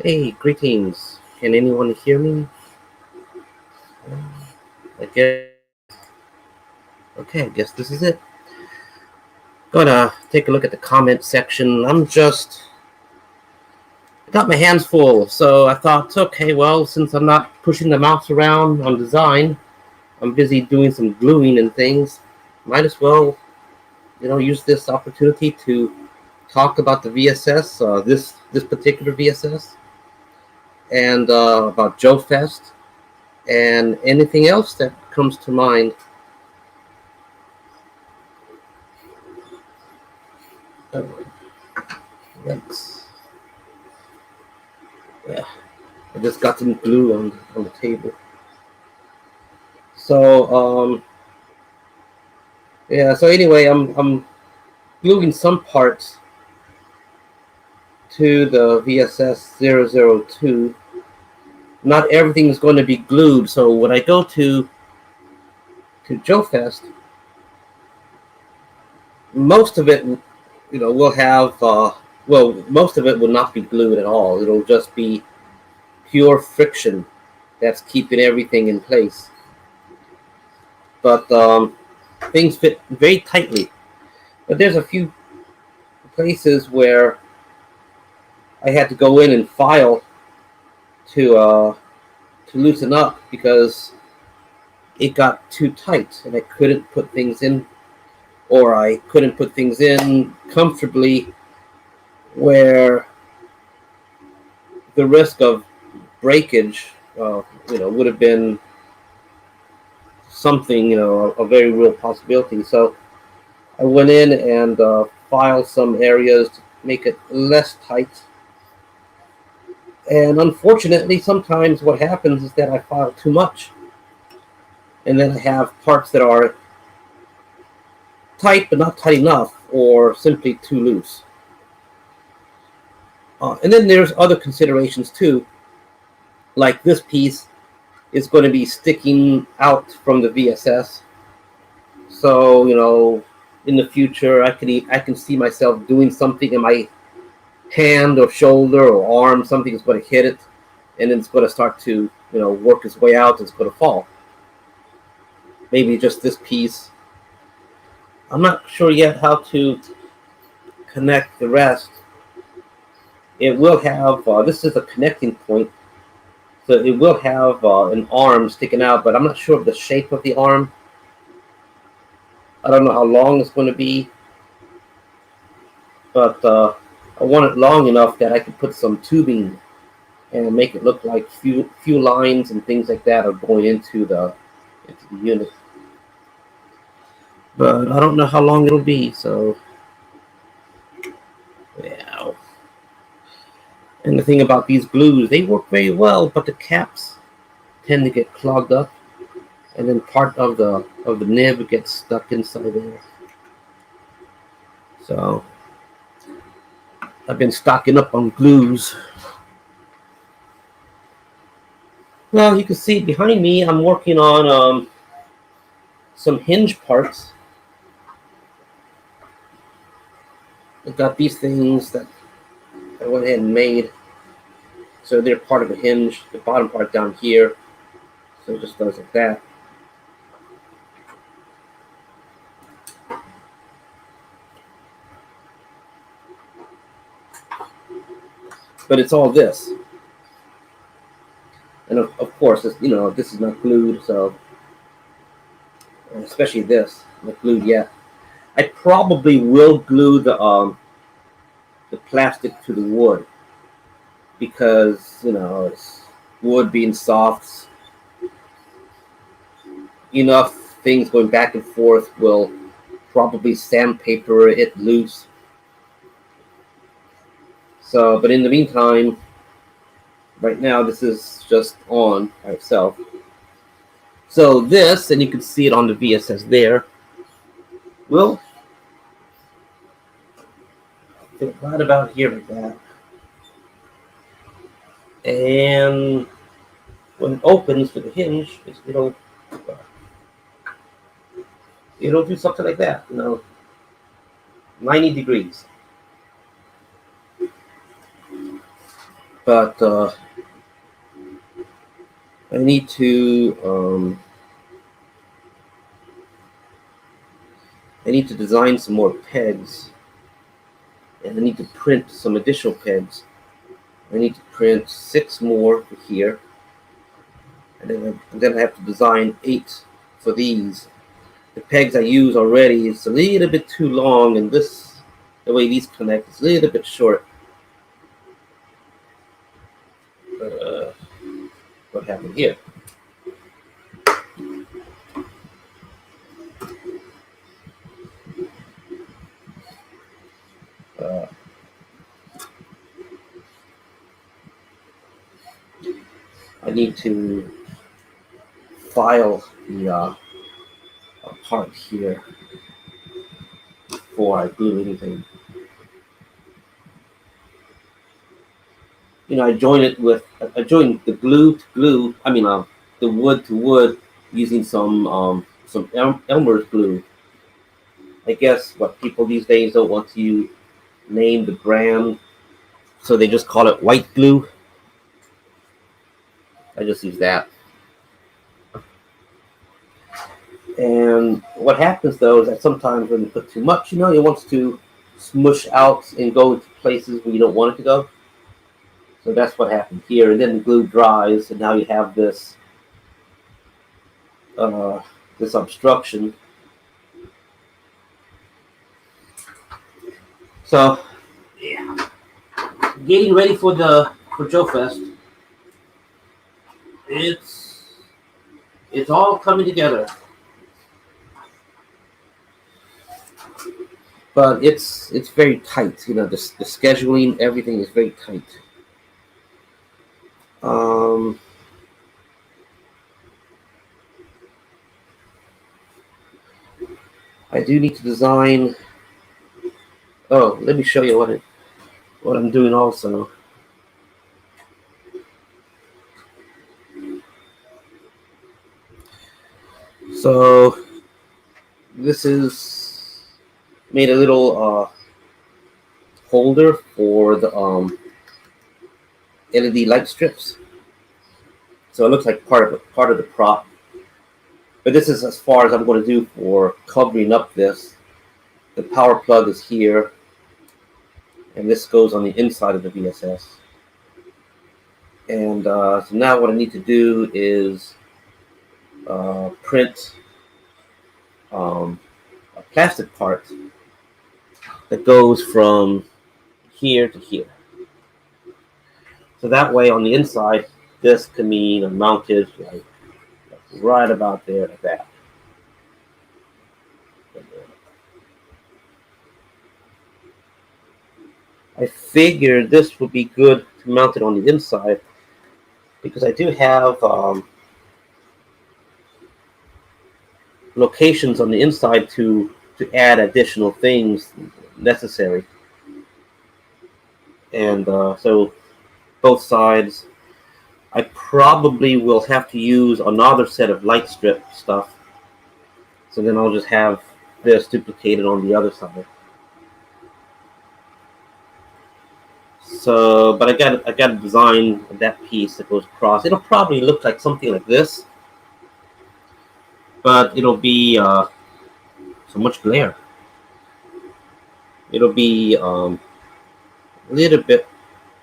Hey, greetings. Can anyone hear me? I guess. Okay, I guess this is it. Gonna take a look at the comment section. Got my hands full, so I thought, okay, well, since I'm not pushing the mouse around on design, I'm busy doing some gluing and things. Might as well, use this opportunity to talk about the VSS, this particular VSS, and about Joe Fest and anything else that comes to mind. Uh, Let's Yeah, I just got some glue on the table. So yeah. So anyway, I'm gluing some parts to the VSS 002. Not everything is going to be glued. So when I go to Joe Fest, most of it, will have. Most of it will not be glued at all. It'll just be pure friction that's keeping everything in place. But things fit very tightly. But there's a few places where I had to go in and file to loosen up because it got too tight and I couldn't put things in, or I couldn't put things in comfortably where the risk of breakage, would have been something, a very real possibility. So I went in and filed some areas to make it less tight. And unfortunately, sometimes what happens is that I file too much, and then I have parts that are tight but not tight enough, or simply too loose. And then there's other considerations too, like this piece is going to be sticking out from the VSS. So in the future, I can see myself doing something in my hand or shoulder or arm. Something is going to hit it, and then it's going to start to work its way out. It's going to fall. Maybe just this piece. I'm not sure yet how to connect the rest. It will have this is a connecting point, so it will have an arm sticking out, but I'm not sure of the shape of the arm. I don't know how long it's going to be, but I want it long enough that I can put some tubing and make it look like few lines and things like that are going into the unit. But I don't know how long it'll be, so yeah. And the thing about these glues, they work very well, but the caps tend to get clogged up, and then part of the nib gets stuck inside there. So I've been stocking up on glues. Well, you can see behind me, I'm working on some hinge parts. I've got these things that I went ahead and made. So they're part of a hinge, the bottom part down here. So it just goes like that. But it's all this. And of course, this is not glued, so especially this, not glued yet. I probably will glue the plastic to the wood because it's wood being soft, enough things going back and forth will probably sandpaper it loose. So, but in the meantime, right now this is just on by itself. So this, and you can see it on the VSS there, will fit right about here like that. And when it opens with the hinge, it'll do something like that, 90 degrees. But I need to design some more pegs, and I need to print some additional pegs. I need to print 6 more for here, and then I have to design 8 for these. The pegs I use already is a little bit too long, and the way these connect is a little bit short. What happened here? I need to file the part here before I glue anything. I join the glue to glue. I mean, the wood to wood using some Elmer's glue. I guess what people these days don't want to name the brand, so they just call it white glue. I just use that. And what happens though is that sometimes when you put too much, it wants to smush out and go into places where you don't want it to go. So that's what happened here. And then the glue dries, and now you have this this obstruction. So yeah, getting ready for Joe Fest. It's all coming together. But it's very tight. The scheduling, everything is very tight. I do need to design. Oh, let me show you what I'm doing also. So this is made a little holder for the LED light strips. So it looks like part of the prop. But this is as far as I'm going to do for covering up this. The power plug is here, and this goes on the inside of the VSS. And so now what I need to do is print a plastic part that goes from here to here. So that way on the inside, this can be mounted like right about there like that. I figured this would be good to mount it on the inside because I do have locations on the inside to add additional things necessary. And so both sides, I probably will have to use another set of light strip stuff. So then I'll just have this duplicated on the other side. So, but I got to design that piece that goes across. It'll probably look like something like this, but it'll be so much glare. It'll be a little bit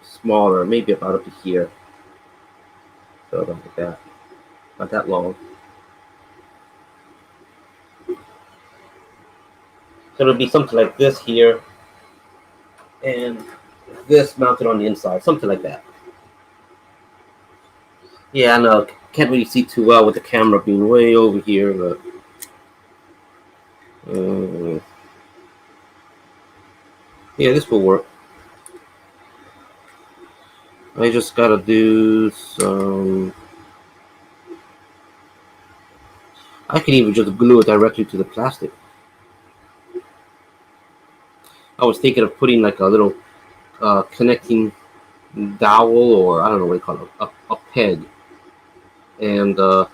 smaller, maybe about up to here. So about like that, not that long. So it'll be something like this here, and this mounted on the inside, something like that. Yeah, I know, can't really see too well with the camera being way over here, but yeah, this will work. I just gotta do some. I can even just glue it directly to the plastic. I was thinking of putting like a little connecting dowel, or I don't know what you call it, a peg, and but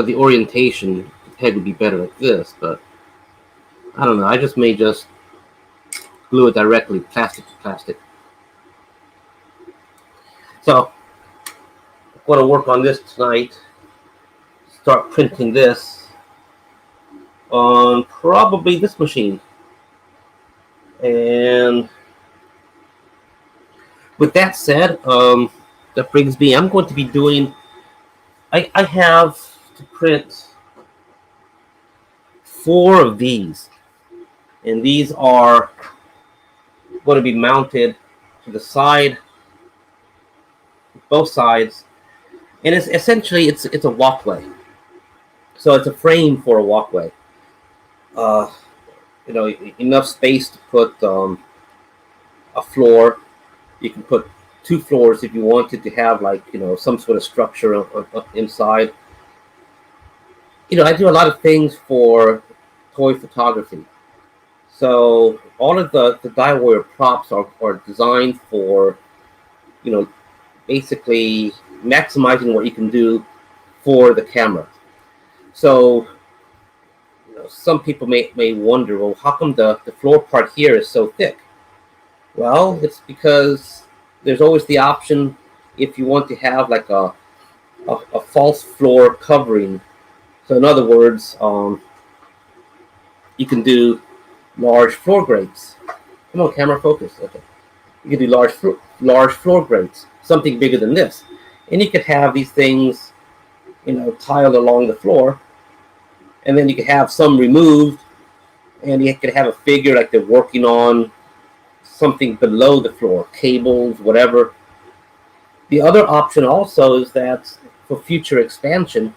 the orientation, the peg would be better like this, but I don't know. I just may glue it directly plastic to plastic. So I'm going to work on this tonight. Start printing this on probably this machine. And with that said, that brings me, I'm going to be doing, I have to print 4 of these. And these are going to be mounted to the side, both sides. And it's essentially, it's a walkway. So it's a frame for a walkway. Enough space to put a floor. You can put 2 floors if you wanted to have some sort of structure inside. I do a lot of things for toy photography. So all of the die wire props are designed for, basically maximizing what you can do for the camera. So some people may wonder, well, how come the floor part here is so thick? Well, it's because there's always the option, if you want to have like a false floor covering. So in other words, you can do large floor grates. Come on, camera, focus. Okay. You can do large floor grates, something bigger than this. And you could have these things, tiled along the floor. And then you could have some removed, and you could have a figure like they're working on something below the floor, cables, whatever. The other option also is that for future expansion,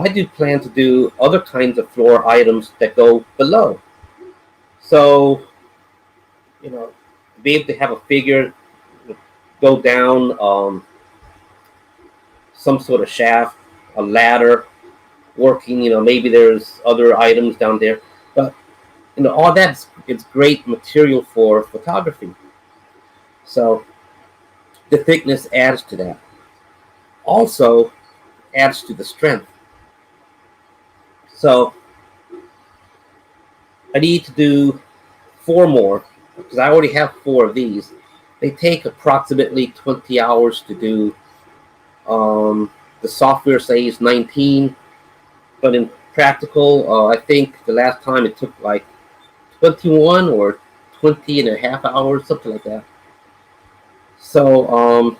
I do plan to do other kinds of floor items that go below. So, to be able to have a figure go down some sort of shaft, a ladder, working, maybe there's other items down there. But, all that's, it's great material for photography. So the thickness adds to that. Also adds to the strength. So I need to do 4 more because I already have 4 of these. They take approximately 20 hours to do. The software says 19, but in practical, I think the last time it took like 21 or 20 and a half hours, something like that. So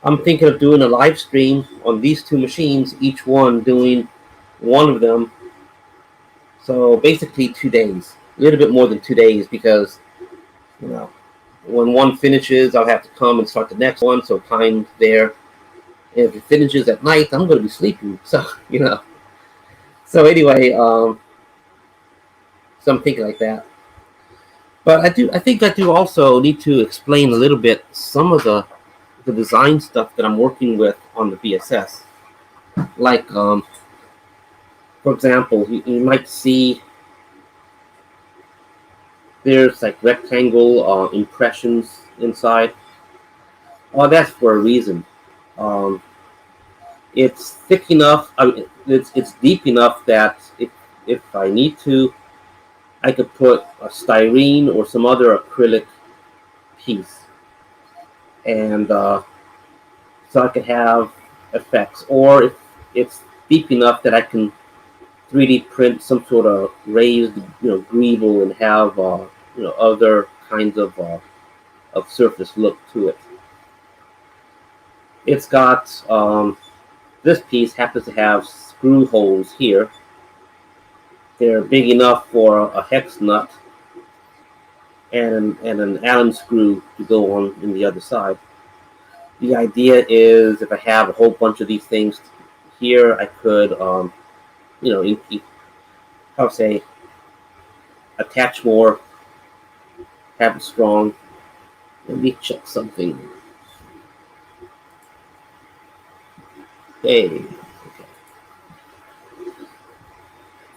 I'm thinking of doing a live stream on these 2 machines, each one doing one of them. So basically 2 days, a little bit more than 2 days, because when one finishes, I'll have to come and start the next one. So time there. And if it finishes at night, I'm going to be sleeping. So So anyway, so I'm thinking like that. But I think I do also need to explain a little bit some of the design stuff that I'm working with on the VSS. Like, for example, you might see there's like rectangle impressions inside. Well, that's for a reason. It's thick enough. It's deep enough that if I need to, I could put a styrene or some other acrylic piece, and so I could have effects. Or if it's deep enough that I can 3D print some sort of raised, greeble and have other kinds of surface look to it. It's got this piece happens to have screw holes here. They're big enough for a hex nut and an Allen screw to go on in the other side. The idea is if I have a whole bunch of these things here, I could, attach more, have it strong. Let me check something. Okay.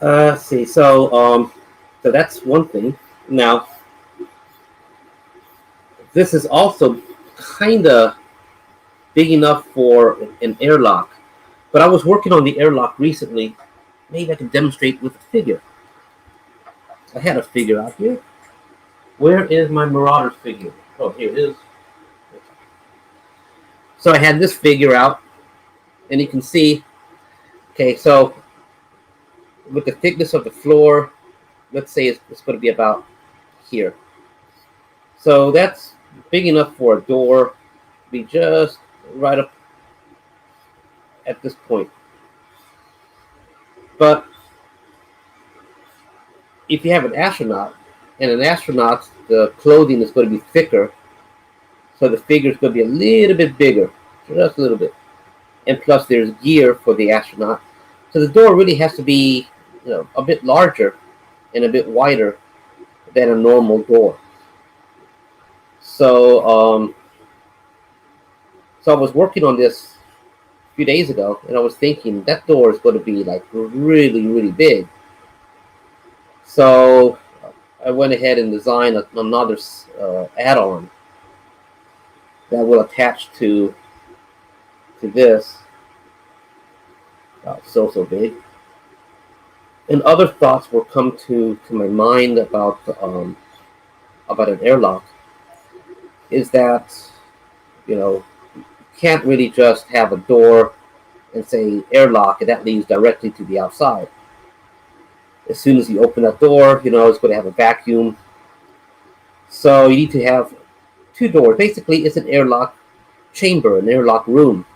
Let's see. So that's one thing. Now, this is also kind of big enough for an airlock. But I was working on the airlock recently. Maybe I can demonstrate with a figure. I had a figure out here. Where is my Marauder figure? Oh, here it is. So I had this figure out, and you can see, okay, so with the thickness of the floor, let's say it's going to be about here. So that's big enough for a door to be just right up at this point. But if you have an astronaut, and an astronaut, the clothing is going to be thicker, so the figure is going to be a little bit bigger, just a little bit. And plus there's gear for the astronaut. So the door really has to be, a bit larger and a bit wider than a normal door. So, so I was working on this a few days ago, and I was thinking that door is going to be like really, really big. So I went ahead and designed another add-on that will attach to this. So big. And other thoughts will come to my mind about an airlock. Is that you can't really just have a door and say airlock, and that leads directly to the outside. As soon as you open that door, it's going to have a vacuum. So you need to have two doors. Basically, it's an airlock chamber, an airlock room.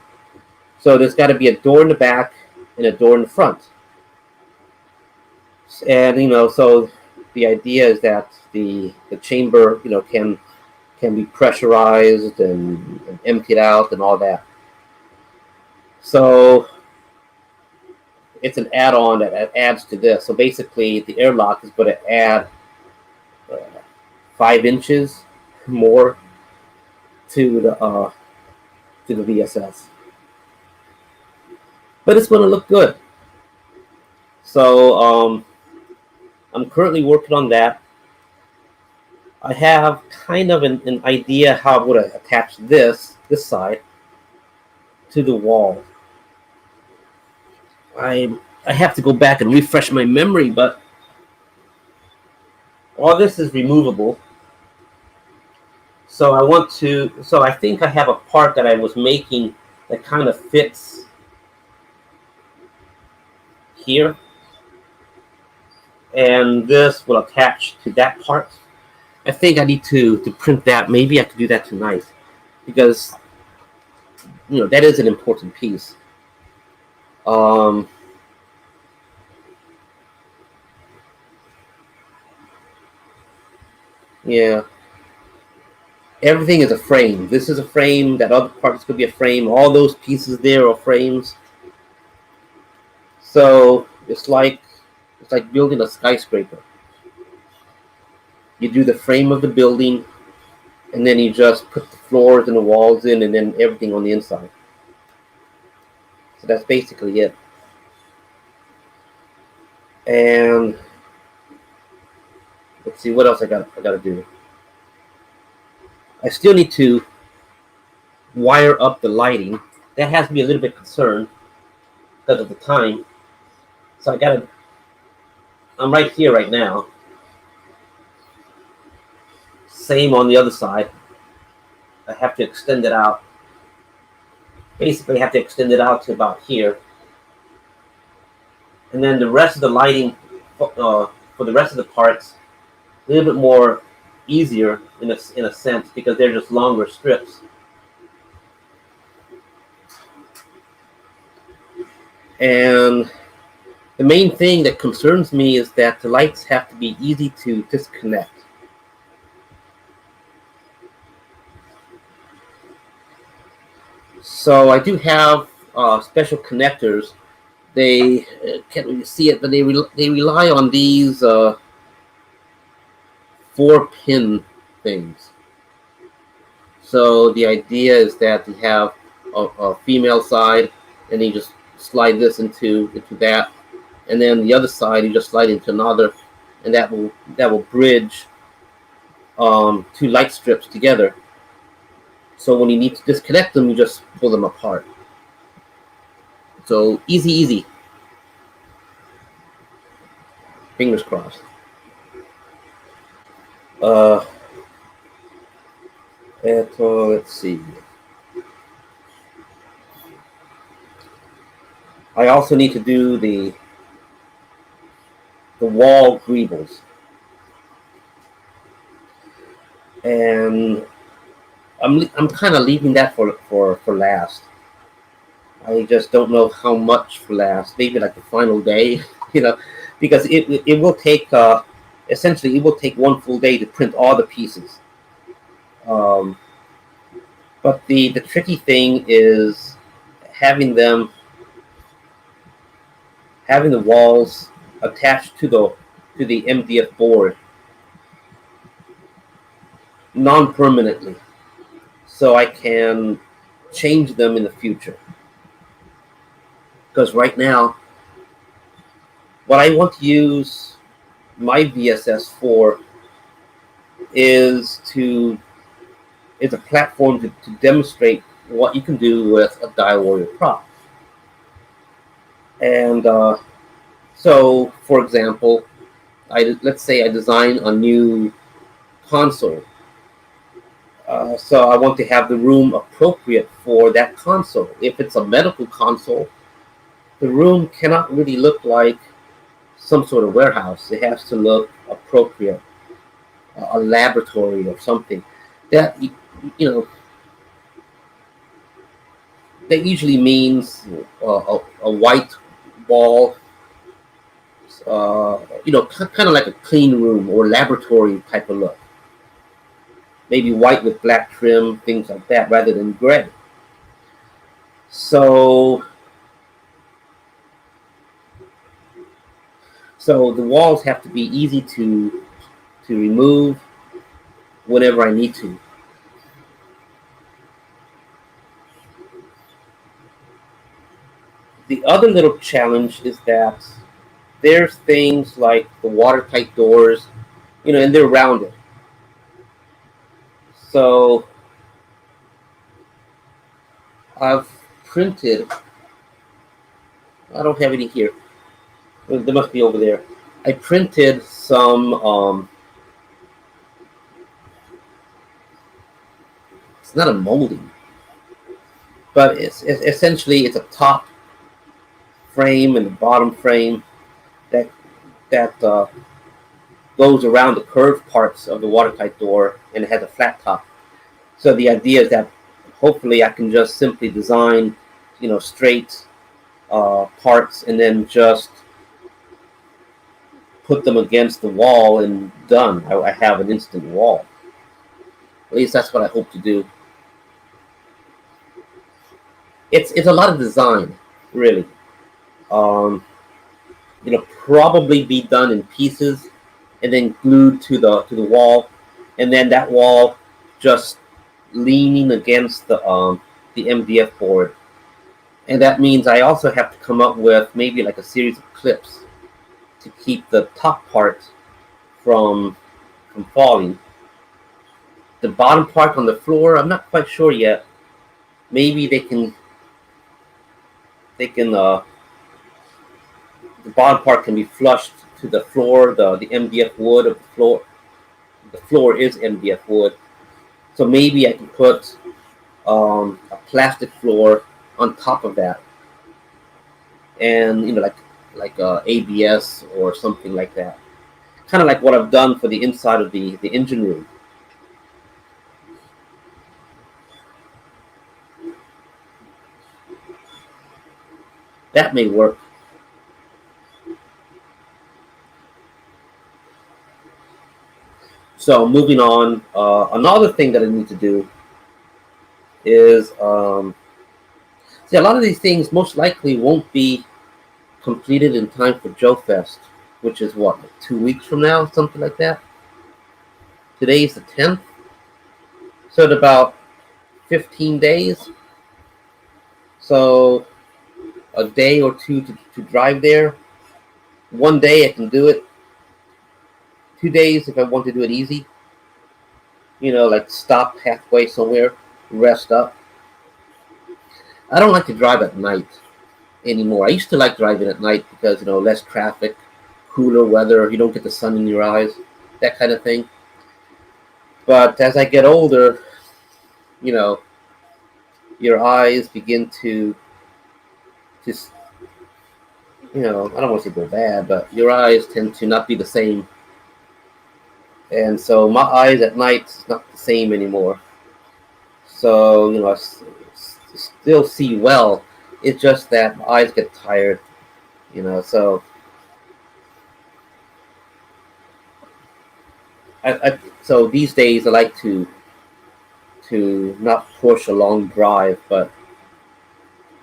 So there's got to be a door in the back and a door in the front. And so the idea is that the chamber, can be pressurized and emptied out and all that. So it's an add-on that adds to this. So basically, the airlock is going to add 5 inches more to the VSS, but it's going to look good. So I'm currently working on that. I have kind of an idea how I'm going to attach this side to the wall. I have to go back and refresh my memory, but all this is removable. So I think I have a part that I was making that kind of fits here. And this will attach to that part. I think I need to print that. Maybe I could do that tonight, because that is an important piece. Yeah. Everything is a frame. This is a frame. That other parts could be a frame. All those pieces there are frames. So it's like building a skyscraper. You do the frame of the building, and then you just put the floors and the walls in, and then everything on the inside. So that's basically it. And let's see what else I got to do. I still need to wire up the lighting. That has me a little bit concerned because of the time. So I'm right here right now. Same on the other side. I have to extend it out. Basically, I have to extend it out to about here. And then the rest of the lighting for the rest of the parts, a little bit more easier in a sense, because they're just longer strips. And the main thing that concerns me is that the lights have to be easy to disconnect. So I do have special connectors. They can't really see it, but they rely on these 4-pin things. So the idea is that you have a female side, and you just slide this into that, and then the other side you just slide into another, and that will bridge 2 light strips together. So when you need to disconnect them, you just pull them apart. So easy. Fingers crossed. Let's see. I also need to do the wall greebles, and I'm kind of leaving that for last. I just don't know how much for last. Maybe like the final day, you know, because it will take essentially it will take one full day to print all the pieces. Um, but the tricky thing is having them having the walls attached to the MDF board non-permanently, so I can change them in the future. Because right now, what I want to use my VSS for is to is a platform to demonstrate what you can do with a Dire Warrior prop. And so, for example, let's say I design a new console. So I want to have the room appropriate for that console. If it's a medical console, the room cannot really look like some sort of warehouse. It has to look appropriate, a laboratory or something. That you know that usually means a white wall, kind of like a clean room or laboratory type of look. Maybe white with black trim, things like that, rather than gray. So, so the walls have to be easy to remove whenever I need to. The other little challenge is that there's things like the watertight doors, and they're rounded. So I've printed. I don't have any here. There must be over there. I printed some. It's not a molding, but it's essentially it's a top frame and the bottom frame that that goes around the curved parts of the watertight door, and it has a flat top. So the idea is that hopefully I can just simply design, straight parts and then just put them against the wall and done. I have an instant wall. At least that's what I hope to do. It's a lot of design, really. Um, probably be done in pieces and then glued to the wall, and then that wall just leaning against the MDF board. And that means I also have to come up with maybe like a series of clips to keep the top part from falling. The bottom part on the floor, I'm not quite sure yet. Maybe they can the bottom part can be flushed to the floor. The MDF wood of the floor. The floor is MDF wood, so maybe I can put a plastic floor on top of that, and like ABS or something like that. Kind of like what I've done for the inside of the engine room. That may work. So moving on, another thing that I need to do is see, a lot of these things most likely won't be completed in time for Joe Fest, which is what, like 2 weeks from now, something like that. Today is the 10th, so in about 15 days. So a day or two to drive there. One day I can do it. 2 days if I want to do it easy. Like stop halfway somewhere, rest up. I don't like to drive at night anymore. I used to like driving at night because, less traffic, cooler weather, you don't get the sun in your eyes, that kind of thing. But as I get older, you know, your eyes begin to I don't want to say go bad, but your eyes tend to not be the same. And so my eyes at night is not the same anymore. So, still see well. It's just that my eyes get tired, so so these days I like to not push a long drive, but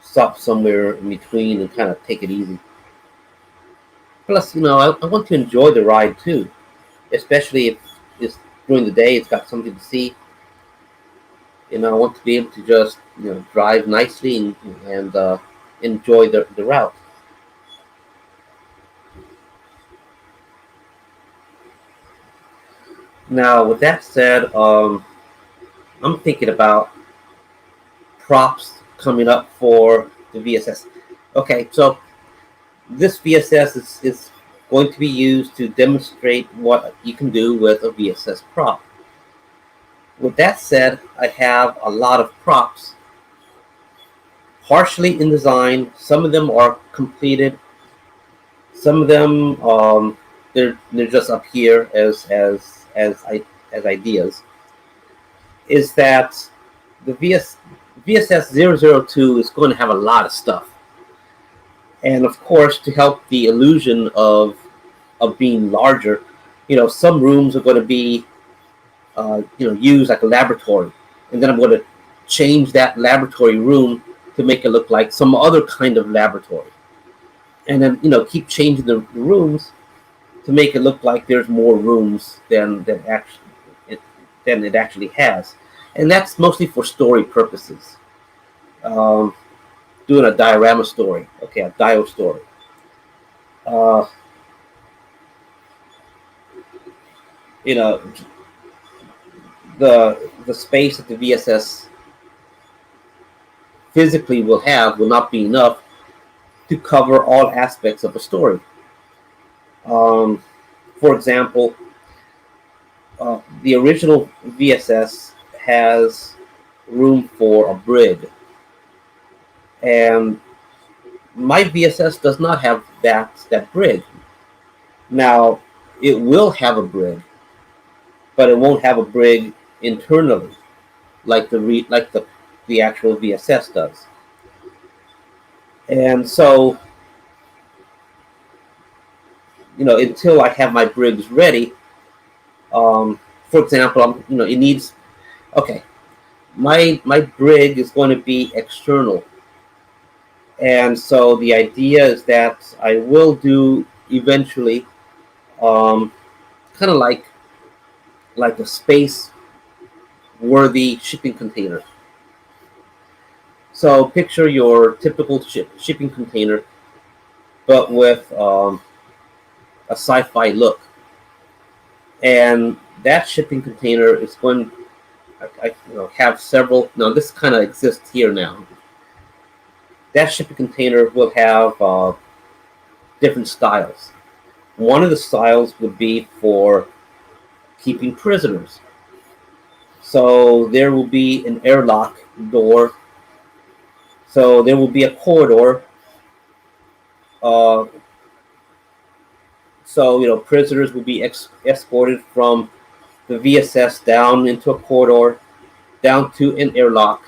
stop somewhere in between and kind of take it easy. Plus, I want to enjoy the ride too, especially if it's during the day. It's got something to see. I want to be able to just drive nicely and enjoy the route. Now, with that said, I'm thinking about props coming up for the VSS. Okay, so this VSS is going to be used to demonstrate what you can do with a VSS prop. With that said, I have a lot of props, partially in design. Some of them are completed. Some of them they're just up here as ideas. Is that the VSS 002 is going to have a lot of stuff, and of course, to help the illusion of being larger, some rooms are going to be used like a laboratory, and then I'm going to change that laboratory room to make it look like some other kind of laboratory, and then keep changing the rooms to make it look like there's more rooms than it actually has, and that's mostly for story purposes. Um, Doing a diorama story, okay, a dio story. Uh, you know, the space that the VSS physically will not be enough to cover all aspects of a story. Um, for example, the original VSS has room for a brig, and my VSS does not have that brig. Now, it will have a brig, but it won't have a brig internally like the actual VSS does. And so, until I have my brigs ready, for example, it needs. Okay, my brig is going to be external, and so the idea is that I will do eventually, kind of like a space worthy shipping container. So picture your typical shipping container, but with a sci-fi look. And that shipping container is going, have several. Now this kind of exists here now. That shipping container will have different styles. One of the styles would be for keeping prisoners. So there will be an airlock door. So there will be a corridor. Uh, so prisoners will be escorted from the VSS down into a corridor, down to an airlock.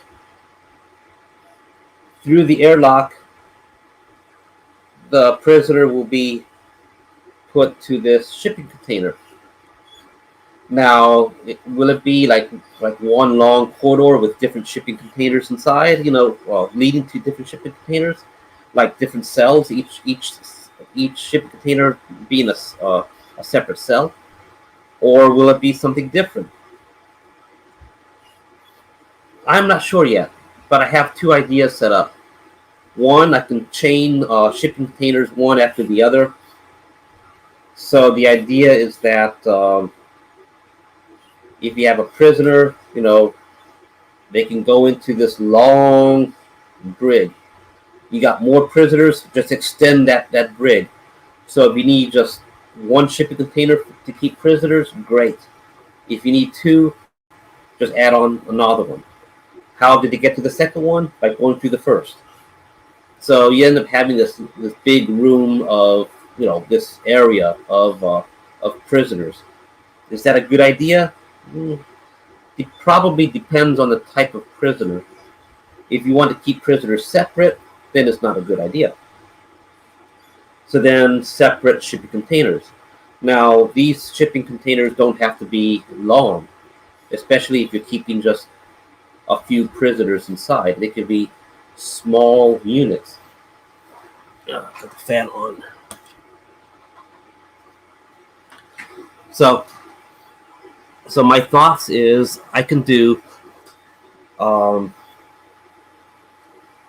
Through the airlock, the prisoner will be put to this shipping container. Now, will it be like one long corridor with different shipping containers inside? Leading to different shipping containers, like different cells. Each shipping container being a separate cell, or will it be something different? I'm not sure yet, but I have two ideas set up. One, I can chain shipping containers one after the other. So the idea is that if you have a prisoner, they can go into this long brig. You got more prisoners, just extend that brig. So if you need just one shipping container to keep prisoners, great. If you need two, just add on another one. How did they get to the second one? By going through the first. So you end up having this big room of, this area of prisoners. Is that a good idea? It probably depends on the type of prisoner. If you want to keep prisoners separate, then it's not a good idea. So then separate shipping containers. Now these shipping containers don't have to be long, especially if you're keeping just a few prisoners inside. They could be small units. Put the fan on. So my thoughts is I can do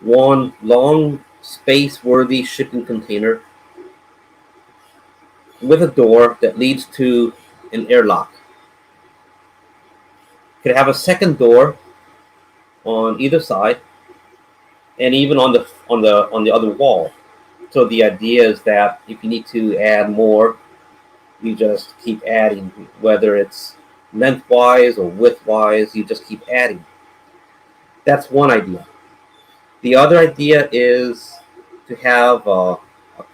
one long space-worthy shipping container with a door that leads to an airlock. Could have a second door on either side, and even on the other wall. So the idea is that if you need to add more, you just keep adding, whether it's lengthwise or widthwise, you just keep adding. That's one idea. The other idea is to have a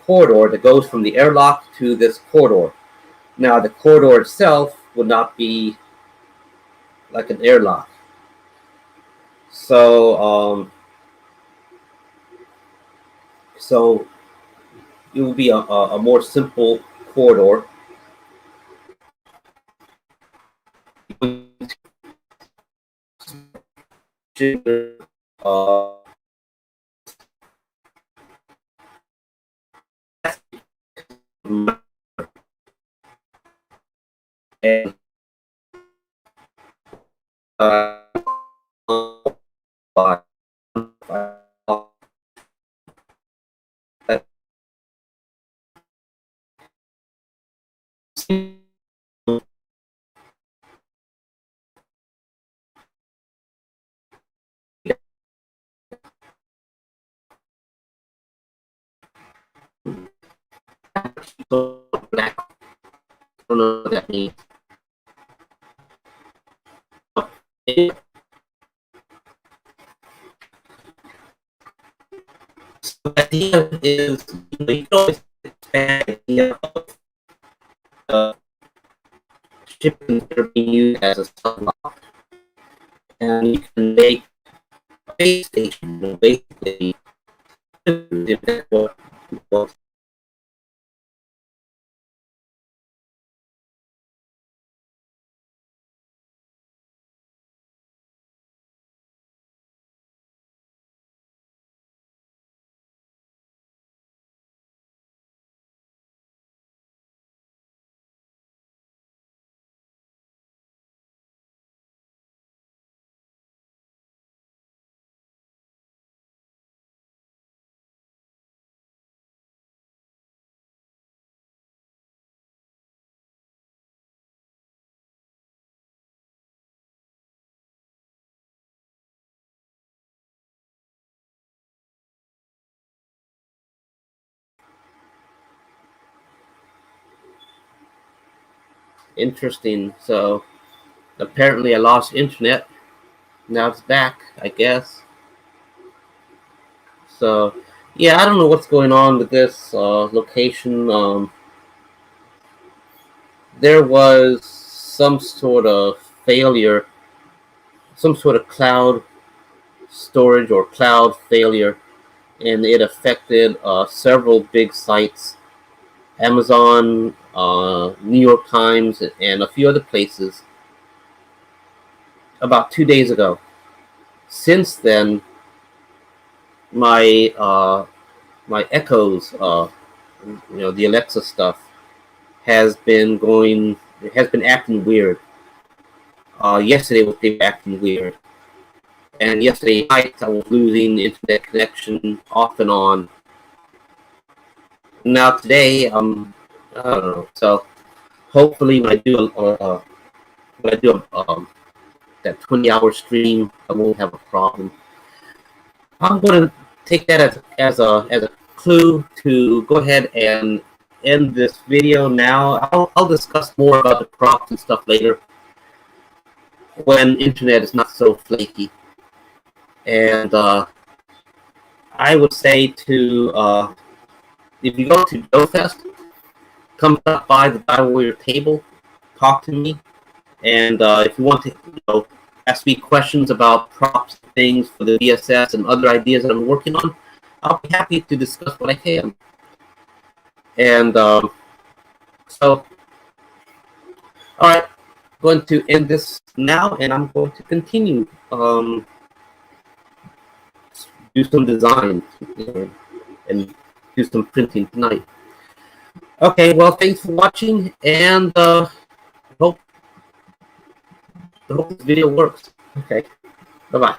corridor that goes from the airlock to this corridor. Now, the corridor itself would not be like an airlock. So it will be a more simple corridor. Uh, and black. I don't know what that means. So the idea is, you can always expand the idea of shipping that are being used as a sublock, and you can make a base station, basically. If that's what interesting. So apparently I lost internet. Now it's back, I guess. So yeah, I don't know what's going on with this location. There was some sort of failure, some sort of cloud storage or cloud failure, and it affected several big sites, Amazon, New York Times, and a few other places about 2 days ago. Since then, my my Echoes, the Alexa stuff, has been going, has been acting weird. Yesterday they were acting weird, and yesterday night I was losing internet connection off and on. Now today, I don't know. So hopefully when I do that 20-hour stream, I won't have a problem. I'm going to take that as a clue to go ahead and end this video now. I'll discuss more about the props and stuff later when internet is not so flaky. And I would say to if you go to GoFest, come stop by the Battle Warrior table, talk to me, and if you want to, ask me questions about props, things for the VSS, and other ideas that I'm working on, I'll be happy to discuss what I can. And so, all right, I'm going to end this now, and I'm going to continue do some design and do some printing tonight. Okay, well, thanks for watching, and hope this video works. Okay, bye-bye.